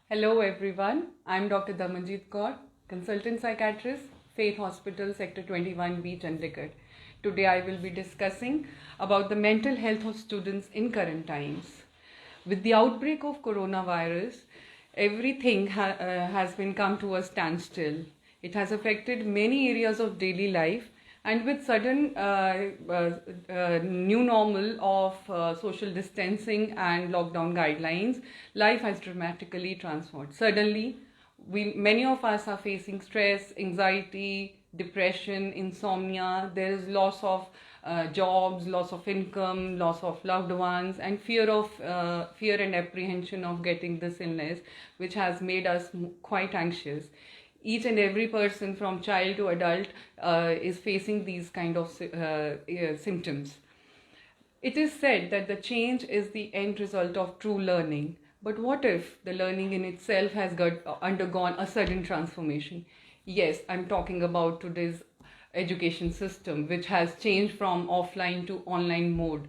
Hello everyone, I'm Dr. Damanjeet Kaur, consultant psychiatrist, Faith Hospital, Sector 21B, Chandigarh. Today I will be discussing about the mental health of students in current times. With the outbreak of coronavirus, everything has been come to a standstill. It has affected many areas of daily life, and with sudden new normal of social distancing and lockdown guidelines, life has dramatically transformed. Suddenly, many of us are facing stress, anxiety, depression, insomnia. There is loss of jobs, loss of income, loss of loved ones, and fear and apprehension of getting this illness, which has made us quite anxious. Each and every person from child to adult is facing these kind of symptoms. It is said that the change is the end result of true learning. But what if the learning in itself has undergone a sudden transformation? Yes, I'm talking about today's education system, which has changed from offline to online mode.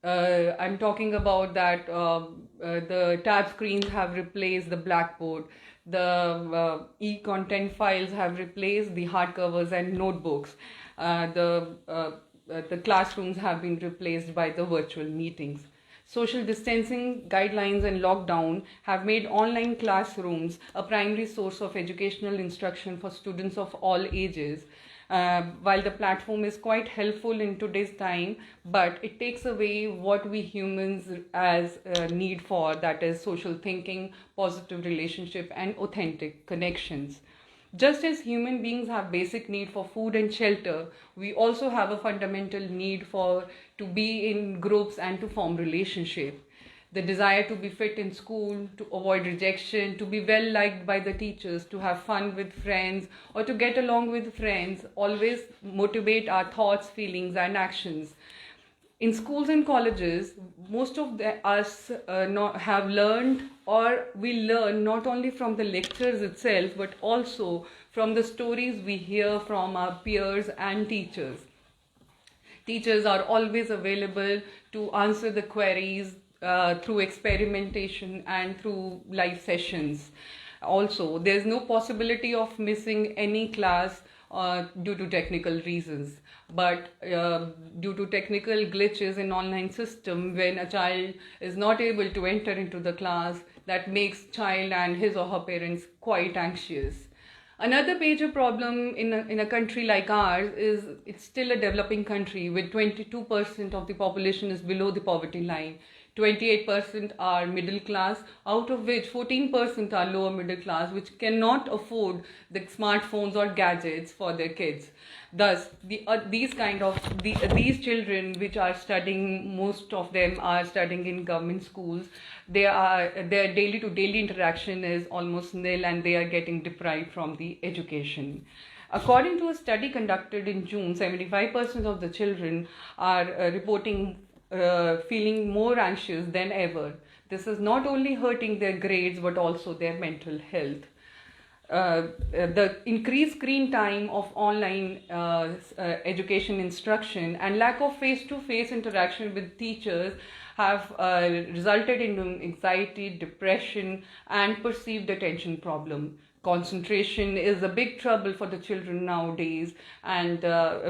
I'm talking about that the tab screens have replaced the blackboard. The e-content files have replaced the hardcovers and notebooks. The classrooms have been replaced by the virtual meetings. Social distancing guidelines and lockdown have made online classrooms a primary source of educational instruction for students of all ages. While the platform is quite helpful in today's time, but it takes away what we humans as need for, that is social thinking, positive relationship, and authentic connections. Just as human beings have basic need for food and shelter, we also have a fundamental need to be in groups and to form relationship. The desire to be fit in school, to avoid rejection, to be well liked by the teachers, to have fun with friends, or to get along with friends always motivate our thoughts, feelings, and actions. In schools and colleges, most of us have learned, or we learn not only from the lectures itself, but also from the stories we hear from our peers and teachers. Teachers are always available to answer the queries through experimentation and through live sessions. Also, there's no possibility of missing any class due to technical reasons. But due to technical glitches in online system, when a child is not able to enter into the class, that makes child and his or her parents quite anxious. Another major problem in a country like ours is it's still a developing country with 22% of the population is below the poverty line. 28% are middle class, out of which 14% are lower middle class, which cannot afford the smartphones or gadgets for their kids. Thus, these children which are studying, most of them are studying in government schools. Their daily to daily interaction is almost nil, and they are getting deprived from the education. According to a study conducted in June, 75% of the children are reporting feeling more anxious than ever. This is not only hurting their grades but also their mental health. The increased screen time of online education instruction and lack of face-to-face interaction with teachers have resulted in anxiety, depression, and perceived attention problem. Concentration is a big trouble for the children nowadays, and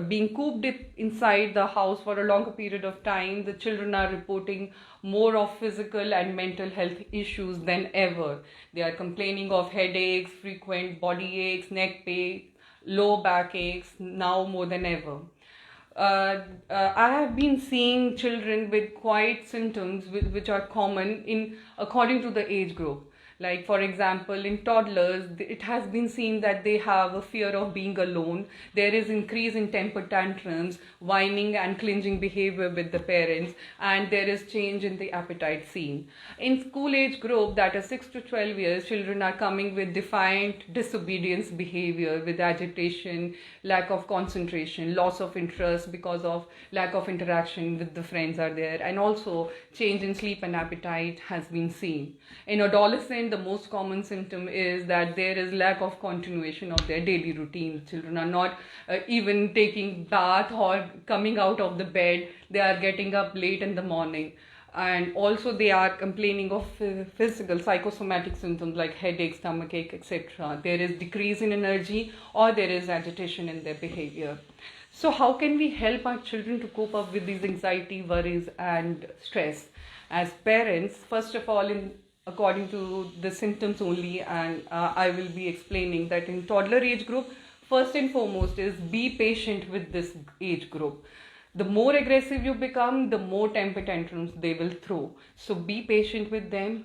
being cooped inside the house for a longer period of time, the children are reporting more of physical and mental health issues than ever. They are complaining of headaches, frequent body aches, neck pain, low back aches, now more than ever. I have been seeing children with quite symptoms which are common according to the age group. Like, for example, in toddlers, it has been seen that they have a fear of being alone. There is increase in temper tantrums, whining and clinging behavior with the parents, and there is change in the appetite seen. In school age group, that is 6 to 12 years, children are coming with defiant disobedience behavior, with agitation, lack of concentration, loss of interest because of lack of interaction with the friends are there, and also change in sleep and appetite has been seen. In adolescent, the most common symptom is that there is lack of continuation of their daily routine. Children are not even taking bath or coming out of the bed. They are getting up late in the morning. And also they are complaining of physical psychosomatic symptoms like headache, stomachache, etc. There is decrease in energy, or there is agitation in their behavior. So how can we help our children to cope up with these anxiety, worries and stress? As parents, first of all, according to the symptoms only, and I will be explaining that in toddler age group, first and foremost is be patient with this age group. The more aggressive you become, the more temper tantrums they will throw. So be patient with them,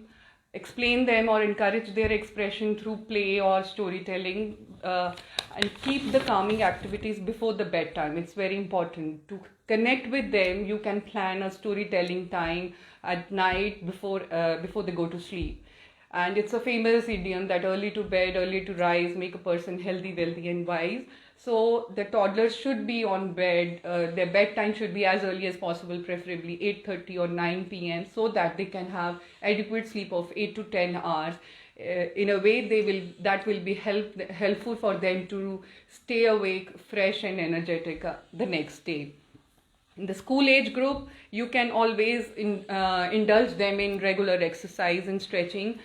explain them or encourage their expression through play or storytelling, and keep the calming activities before the bedtime. It's very important to connect with them. You can plan a storytelling time at night before they go to sleep. And it's a famous idiom that early to bed, early to rise, make a person healthy, wealthy and wise. So the toddlers should be on bed, their bedtime should be as early as possible, preferably 8:30 or 9 p.m. so that they can have adequate sleep of 8 to 10 hours. In a way that will be helpful for them to stay awake, fresh and energetic the next day. In the school age group, you can always indulge them in regular exercise and stretching,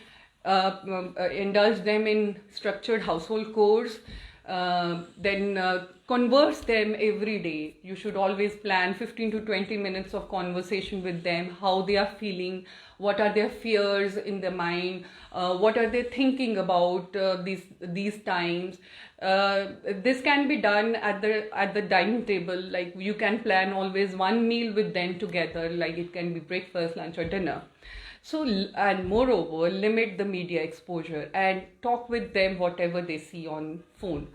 indulge them in structured household chores, then converse them every day. You should always plan 15 to 20 minutes of conversation with them, how they are feeling, what are their fears in their mind, what are they thinking about these times. This can be done at the dining table. Like you can plan always one meal with them together, like it can be breakfast, lunch or dinner. So, and moreover, limit the media exposure and talk with them whatever they see on phone.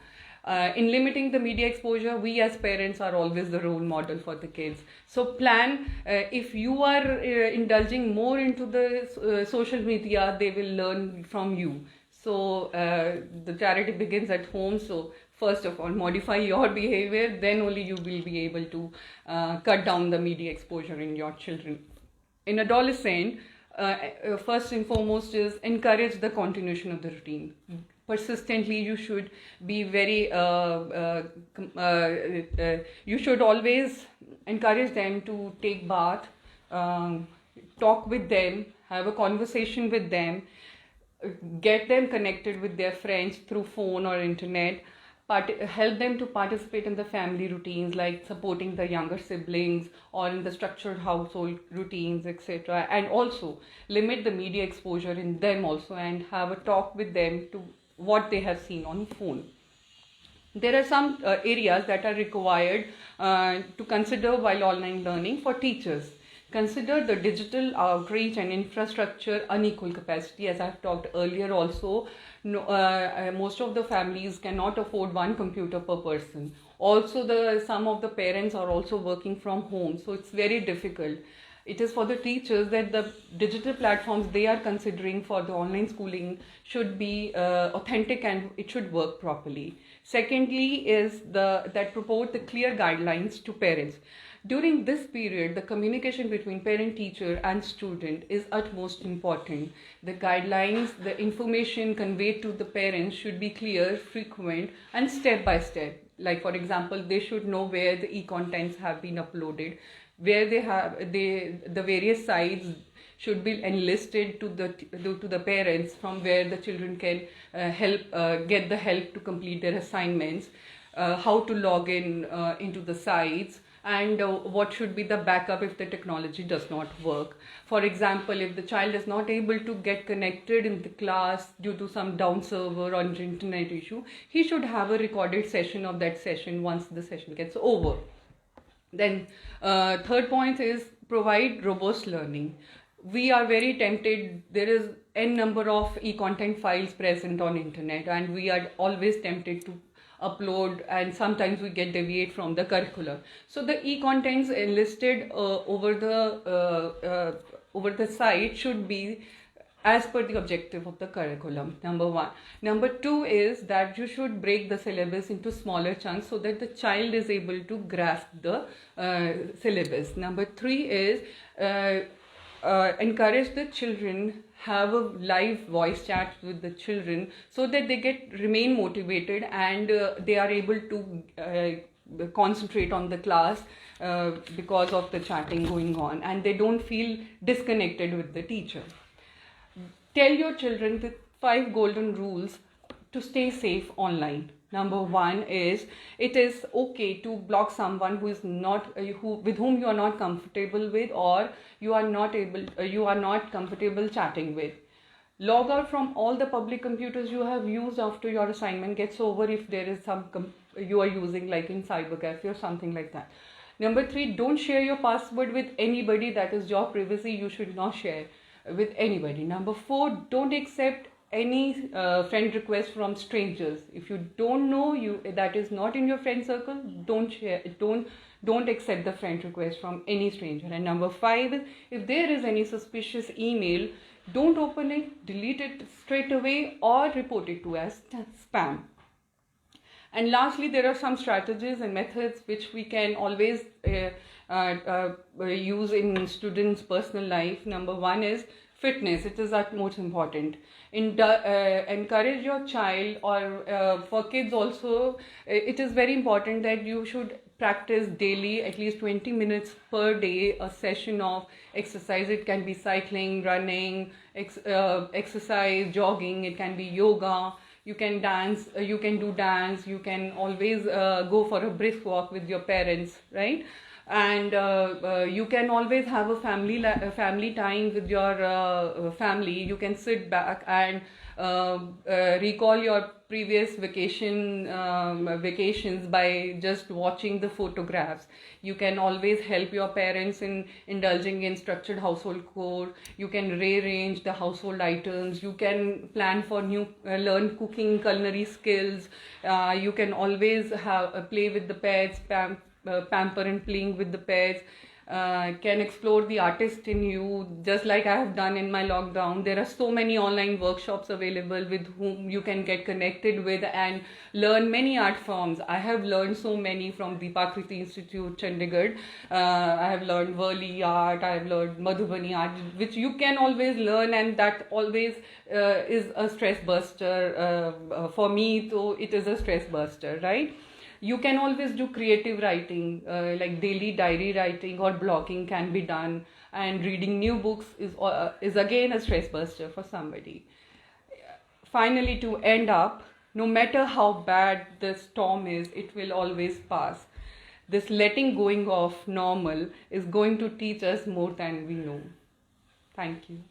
In limiting the media exposure, we as parents are always the role model for the kids. So plan, if you are indulging more into the social media, they will learn from you. So the charity begins at home. So first of all, modify your behavior, then only you will be able to cut down the media exposure in your children. In adolescent, first and foremost is encourage the continuation of the routine. Persistently, you should be very, you should always encourage them to take bath, talk with them, have a conversation with them, get them connected with their friends through phone or internet, help them to participate in the family routines like supporting the younger siblings or in the structured household routines, etc. And also limit the media exposure in them also and have a talk with them to what they have seen on phone. There are some areas that are required to consider while online learning for teachers. Consider the digital outreach and infrastructure unequal capacity. As I've talked earlier also, most of the families cannot afford one computer per person. Also, some of the parents are also working from home, so it's very difficult. It is for the teachers that the digital platforms they are considering for the online schooling should be authentic and it should work properly. Secondly is that purport the clear guidelines to parents. During this period, the communication between parent, teacher and student is utmost important. The guidelines, the information conveyed to the parents should be clear, frequent and step by step. Like for example, they should know where the e-contents have been uploaded, where the various sites should be enlisted to the parents from where the children can get the help to complete their assignments, how to log into the sites, and what should be the backup if the technology does not work. For example, if the child is not able to get connected in the class due to some down server or internet issue, he should have a recorded session of that session once the session gets over. Then third point is provide robust learning. We are very tempted, there is n number of e-content files present on internet and we are always tempted to upload and sometimes we get deviate from the curriculum. So the e-contents enlisted over the site should be as per the objective of the curriculum, number one. Number two is that you should break the syllabus into smaller chunks so that the child is able to grasp the syllabus. Number three is encourage the children, have a live voice chat with the children so that they remain motivated and they are able to concentrate on the class because of the chatting going on, and they don't feel disconnected with the teacher. Tell your children the 5 golden rules to stay safe online. Number 1 is, it is okay to block someone who is not with whom you are not comfortable with, or you are not comfortable chatting with. Log out from all the public computers you have used after your assignment gets over, if there is some you are using, like in cyber cafe or something like that. Number 3, don't share your password with anybody. That is your privacy. You should not share with anybody. Number 4, don't accept any friend request from strangers. If you don't know, that is not in your friend circle, don't accept the friend request from any stranger. And number 5 is, if there is any suspicious email, don't open it, delete it straight away, or report it to as spam. And lastly, there are some strategies and methods which we can always use in students' personal life. Number 1 is fitness. It is utmost important. Encourage your child, or for kids also, it is very important that you should practice daily, at least 20 minutes per day, a session of exercise. It can be cycling, running, exercise, jogging, it can be yoga. You can dance, you can do dance, you can always go for a brisk walk with your parents, right? And you can always have a family time with your family. You can sit back and recall your previous vacations by just watching the photographs. You can always help your parents in indulging in structured household chore. You can rearrange the household items. You can plan for learn cooking, culinary skills. You can always play with the pets, pamper and playing with the pets. Can explore the artist in you, just like I have done in my lockdown. There are so many online workshops available with whom you can get connected with and learn many art forms. I have learned so many from the Pakriti Institute, Chandigarh. I have learned Worli art, I have learned Madhubani art, which you can always learn, and that always is a stress buster. For me, so it is a stress buster, right? You can always do creative writing, like daily diary writing or blogging can be done, and reading new books is again a stress buster for somebody. Finally, to end up, no matter how bad the storm is, it will always pass. This letting going of normal is going to teach us more than we know. Thank you.